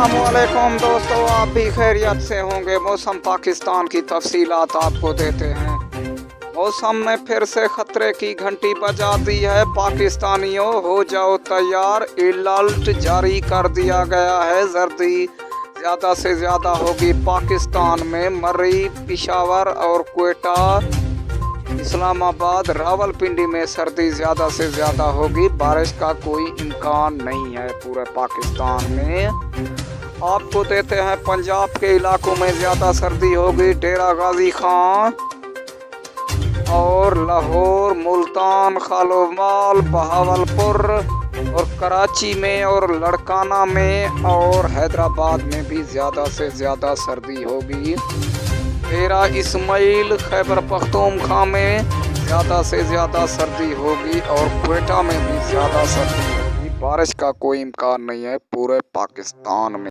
अस्सलामुअलैकुम दोस्तों, आप भी खैरियत से होंगे। मौसम पाकिस्तान की तफसीलात आपको देते हैं। मौसम ने फिर से खतरे की घंटी बजा दी है। पाकिस्तानियों हो जाओ तैयार, अलर्ट जारी कर दिया गया है। सर्दी ज़्यादा से ज़्यादा होगी पाकिस्तान में। मरी, पेशावर और क्वेटा, इस्लामाबाद, रावलपिंडी में सर्दी ज़्यादा से ज़्यादा होगी। बारिश का कोई इम्कान नहीं है पूरे पाकिस्तान में। आपको देते हैं पंजाब के इलाकों में ज़्यादा सर्दी होगी। डेरा गाजी खान और लाहौर, मुल्तान, खालोमाल, बहावलपुर और कराची में और लड़काना में और हैदराबाद में भी ज़्यादा से ज़्यादा सर्दी होगी। डेरा इस्माइल, खैबर पख्तूनख्वा में ज़्यादा से ज़्यादा सर्दी होगी और क्वेटा में भी ज़्यादा सर्दी होगी। बारिश का कोई इम्कान नहीं है पूरे पाकिस्तान में।